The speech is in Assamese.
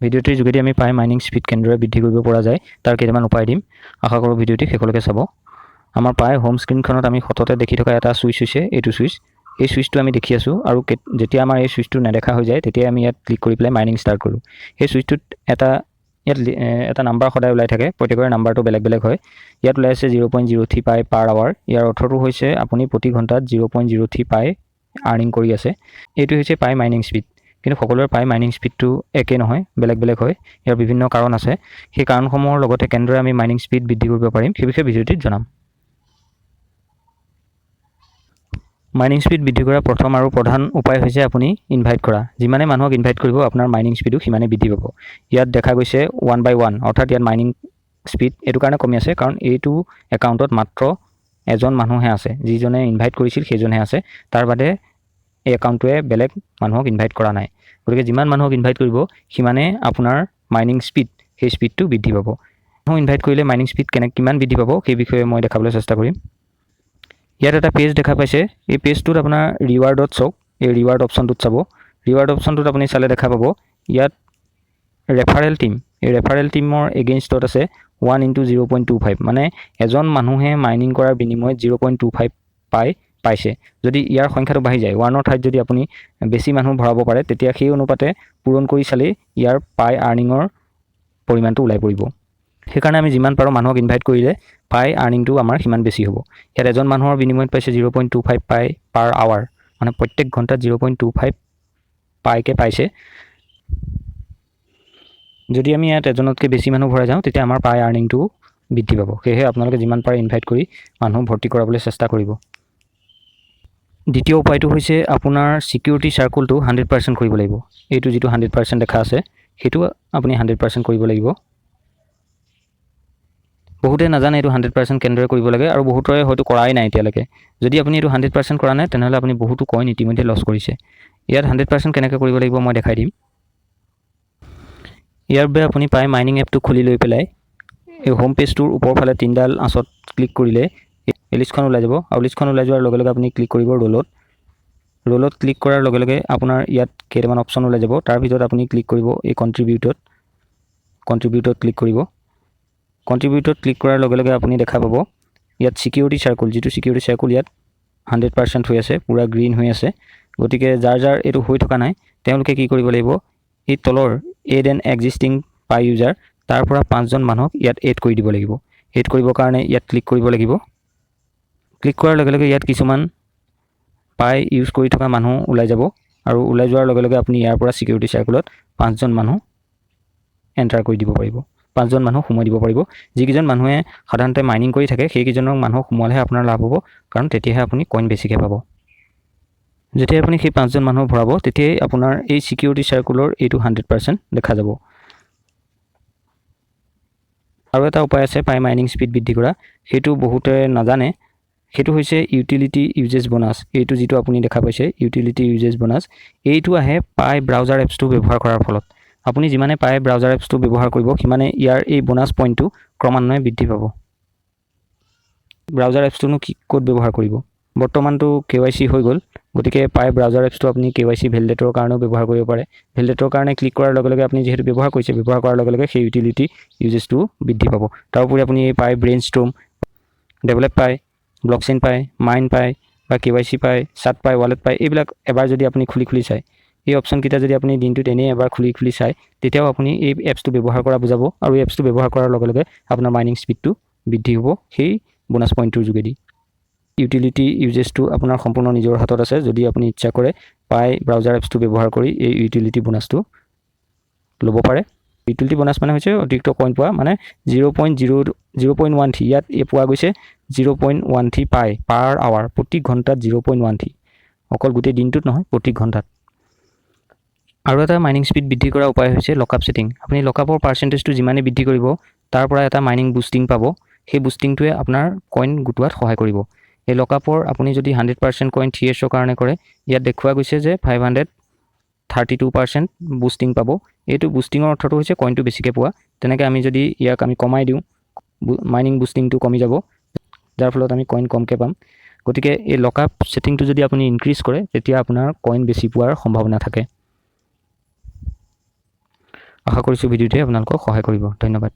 ভিডিঅ'টিৰ যোগেদি আমি পাই মাইনিং স্পীড কেনেদৰে বৃদ্ধি কৰিব পৰা যায় তাৰ কেইটামান উপায় দিম। আশা কৰোঁ ভিডিঅ'টি শেষলৈকে চাব। আমাৰ পাই হোম স্ক্ৰীনখনত আমি সততে দেখি থকা এটা ছুইচ হৈছে এইটো ছুইচ। এই ছুইচটো আমি দেখি আছোঁ আৰু যেতিয়া আমাৰ এই ছুইচটো নেদেখা হৈ যায় তেতিয়া আমি ইয়াত ক্লিক কৰি পেলাই মাইনিং ষ্টাৰ্ট কৰোঁ। এই ছুইচটোত এটা নাম্বাৰ সদায় ওলাই থাকে, প্ৰত্যেকৰে নাম্বাৰটো বেলেগ বেলেগ হয়। ইয়াত ওলাই আছে 0.03 পাই পাৰ আৱাৰ। ইয়াৰ অৰ্থটো হৈছে আপুনি প্ৰতি ঘণ্টাত 0.03 পাই আৰ্নিং কৰি আছে। এইটো হৈছে পাই মাইনিং স্পীড। কিন্তু সকলোৰে পাই মাইনিং স্পীডটো একে নহয়, বেলেগ বেলেগ হয়। ইয়াৰ বিভিন্ন কাৰণ আছে। সেই কাৰণসমূহৰ লগতে কেনেদৰে আমি মাইনিং স্পীড বৃদ্ধি কৰিব পাৰিম সেই বিষয়ে ভিডিঅ'টিত জনাম। মাইনিং স্পীড বৃদ্ধি কৰা প্ৰথম আৰু প্ৰধান উপায় হৈছে আপুনি ইনভাইট কৰা। যিমানে মানুহক ইনভাইট কৰিব আপোনাৰ মাইনিং স্পীডো সিমানে বৃদ্ধি পাব। ইয়াত দেখা গৈছে 1/1, অৰ্থাৎ ইয়াত মাইনিং স্পীড এইটো কাৰণে কমি আছে কাৰণ এইটো একাউণ্টত মাত্ৰ এজন মানুহে আছে, যিজনে ইনভাইট কৰিছিল সেইজনহে আছে। তাৰ বাদে এই একাউণ্টটোৱে বেলেগ মানুহক ইনভাইট কৰা নাই। গতিকে যিমান মানুহক ইনভাইট কৰিব সিমানে আপোনাৰ মাইনিং স্পীড সেই স্পীডটো বৃদ্ধি পাব। মানুহ ইনভাইট কৰিলে মাইনিং স্পীড কিমান বৃদ্ধি পাব সেই বিষয়ে মই দেখাবলৈ চেষ্টা কৰিম। ইয়াত এটা পেজ দেখা পাইছে। এই পেজটোত আপোনাৰ ৰিৱাৰ্ডত চাওক, এই ৰিৱাৰ্ড অপশ্যনটোত চাব। ৰিৱাৰ্ড অপশ্যনটোত আপুনি চালে দেখা পাব ইয়াত ৰেফাৰেল টিম, এই ৰেফাৰেল টিমৰ এগেইনষ্টত আছে 1 × 0.25, মানে এজন মানুহে মাইনিং কৰাৰ বিনিময়ত 0.25 পাইছে। যদি ইয়াৰ সংখ্যাটো বাঢ়ি যায়, 1ৰ ঠাইত যদি আপুনি বেছি মানুহ ভৰাব পাৰে তেতিয়া সেই অনুপাতে পূৰণ কৰি চালেই ইয়াৰ পাই আৰ্নিঙৰ পৰিমাণটো ওলাই পৰিব। সেইকাৰণে আমি যিমান পাৰোঁ মানুহক ইনভাইট কৰিলে পাই আৰ্নিংটো আমাৰ সিমান বেছি হ'ব। ইয়াত এজন মানুহৰ বিনিময়ত পাইছে 0.25 পাই পাৰ আৱাৰ, মানে প্ৰত্যেক ঘণ্টাত 0.25 পাইকে পাইছে। যদি আমি ইয়াত এজনতকৈ বেছি মানুহ ভৰাই যাওঁ তেতিয়া আমাৰ পাই আৰ্নিংটো বৃদ্ধি পাব। সেয়েহে আপোনালোকে যিমান পাৰে ইনভাইট কৰি মানুহ ভৰ্তি কৰাবলৈ চেষ্টা কৰিব। দ্বিতীয় উপায়টো হৈছে আপোনাৰ ছিকিউৰিটি চাৰ্কুলটো 100% কৰিব লাগিব। এইটো যিটো 100% দেখা আছে সেইটো আপুনি 100% কৰিব লাগিব। বহুতে নাজানে এইটো 100% কেনেদৰে কৰিব লাগে আৰু বহুতৰে হয়তো কৰাই নাই এতিয়ালৈকে। যদি আপুনি এইটো 100% কৰা নাই তেনেহ'লে আপুনি বহুতো কইন ইতিমধ্যে লছ কৰিছে। ইয়াত 100% কেনেকৈ কৰিব লাগিব মই দেখাই দিম। ইয়াৰ বাবে আপুনি পাই মাইনিং এপটো খুলি লৈ পেলাই এই হোম পেজটোৰ ওপৰফালে 3ডাল আঁচত ক্লিক কৰিলে এই লিষ্টখন ওলাই যাব আৰু লিষ্টখন ওলাই যোৱাৰ লগে লগে আপুনি ক্লিক কৰিব ৰোলত ক্লিক কৰাৰ লগে লগে আপোনাৰ ইয়াত কেইটামান অপশ্যন ওলাই যাব। তাৰ ভিতৰত আপুনি ক্লিক কৰিব এই কণ্ট্ৰিবিউটত ক্লিক কৰিব। কণ্ট্ৰিবিউটত ক্লিক কৰাৰ লগে লগে আপুনি দেখা পাব ইয়াত ছিকিউৰিটি চাৰ্কুল, যিটো ছিকিউৰিটি চাৰ্কুল ইয়াত 100% হৈ আছে, পূৰা গ্ৰীণ হৈ আছে। গতিকে যাৰ এইটো হৈ থকা নাই তেওঁলোকে কি কৰিব লাগিব, এই তলৰ এড এন এক্সিষ্টিং পাই ইউজাৰ তাৰ পৰা 5জন মানুহক ইয়াত এড কৰি দিব লাগিব। এড কৰিবৰ কাৰণে ইয়াত ক্লিক কৰিব লাগিব। ক্লিক কৰাৰ লগে লগে ইয়াত কিছুমান পাই ইউজ কৰি থকা মানুহ ওলাই যাব আৰু ওলাই যোৱাৰ লগে লগে আপুনি ইয়াৰ পৰা ছিকিউৰিটি চাৰ্কুলত 5জন মানুহ এণ্টাৰ কৰি দিব পাৰিব, 5জন মানুহ সোমাই দিব পাৰিব। যিকেইজন মানুহে সাধাৰণতে মাইনিং কৰি থাকে সেইকেইজনক মানুহক সোমোৱালেহে আপোনাৰ লাভ হ'ব, কাৰণ তেতিয়াহে আপুনি কইন বেছিকৈ পাব। যেতিয়া আপুনি সেই 5জন মানুহ ভৰাব তেতিয়াই আপোনাৰ এই ছিকিউৰিটি চাৰ্কুলৰ এইটো 100% দেখা যাব। আৰু এটা উপায় আছে পাই মাইনিং স্পীড বৃদ্ধি কৰা, সেইটো বহুতে নাজানে। সেইটো হৈছে ইউটিলিটি ইউজেছ বোনাছ। এইটো যিটো আপুনি দেখা পাইছে ইউটিলিটি ইউজেছ বোনাছ, এইটো আহে পাই ব্ৰাউজাৰ এপছটো ব্যৱহাৰ কৰাৰ ফলত। আপুনি যিমানে পাই ব্ৰাউজাৰ এপছটো ব্যৱহাৰ কৰিব সিমানে ইয়াৰ এই বোনাছ পইণ্টটো ক্ৰমান্বয়ে বৃদ্ধি পাব। ব্ৰাউজাৰ এপছটোনো ক'ত ব্যৱহাৰ কৰিব? বৰ্তমানটো KYC হৈ গ'ল, গতিকে পাই ব্ৰাউজাৰ এপছটো আপুনি KYC ভেলিডেটৰ কাৰণেও ব্যৱহাৰ কৰিব পাৰে। ভেলিডেটৰ কাৰণে ক্লিক কৰাৰ লগে লগে আপুনি যিহেতু ব্যৱহাৰ কৰিছে, ব্যৱহাৰ কৰাৰ লগে লগে সেই ইউটিলিটি ইউজেছটো বৃদ্ধি পাব। তাৰোপৰি আপুনি এই পাই ব্ৰেইনষ্টৰ্ম, ডেভেলপ পাই, ব্লকচেইন পাই, মাইন পাই বা KYC পাই, চাট পাই, ৱালেট পাই, এইবিলাক এবাৰ যদি আপুনি খুলি চায়, এই অপশ্যনকেইটা যদি আপুনি দিনটোত এনেই এবাৰ খুলি চায় তেতিয়াও আপুনি এই এপছটো ব্যৱহাৰ কৰা বুজাব আৰু এই এপছটো ব্যৱহাৰ কৰাৰ লগে লগে আপোনাৰ মাইনিং স্পীডটো বৃদ্ধি হ'ব সেই বোনাছ পইণ্টটোৰ যোগেদি। ইউটিলিটি ইউজেছটো আপোনাৰ সম্পূৰ্ণ নিজৰ হাতত আছে। যদি আপুনি ইচ্ছা কৰে পাই ব্ৰাউজাৰ এপছটো ব্যৱহাৰ কৰি এই ইউটিলিটি বোনাছটো ল'ব পাৰে। ইউটিলিটি বোনাছ মানে হৈছে অতিৰিক্ত কইন পোৱা, মানে 0.13 ইয়াত পোৱা গৈছে 0.13 পাই পাৰ আৱাৰ, প্ৰতি ঘণ্টাত 0.13, অকল গোটেই দিনটোত নহয় প্ৰতি ঘণ্টাত। আৰু এটা মাইনিং স্পীড বৃদ্ধি কৰা উপায় হৈছে লকআপ ছেটিং। আপুনি লকআপৰ পাৰ্চেণ্টেজটো যিমানে বৃদ্ধি কৰিব তাৰ পৰা এটা মাইনিং বুষ্টিং পাব। সেই বুষ্টিংটোৱে আপোনাৰ কইন গোটোৱাত সহায় কৰিব। এই লকআপৰ আপুনি যদি 100% কইন 3 yearsৰ কাৰণে কৰে, ইয়াত দেখুওৱা গৈছে যে 532% বুষ্টিং পাব। এইটো বুষ্টিঙৰ অৰ্থটো হৈছে কইনটো বেছিকৈ পোৱা। তেনেকৈ আমি যদি ইয়াক কমাই দিওঁ, মাইনিং বুষ্টিংটো কমি যাব, যাৰ ফলত আমি কইন কমকৈ পাম। গতিকে এই লকআপ ছেটিংটো যদি আপুনি ইনক্ৰিজ কৰে তেতিয়া আপোনাৰ কইন বেছি পোৱাৰ সম্ভাৱনা থাকে। আশা কৰিছোঁ ভিডিঅ'টোৱে আপোনালোকক সহায় কৰিব। ধন্যবাদ।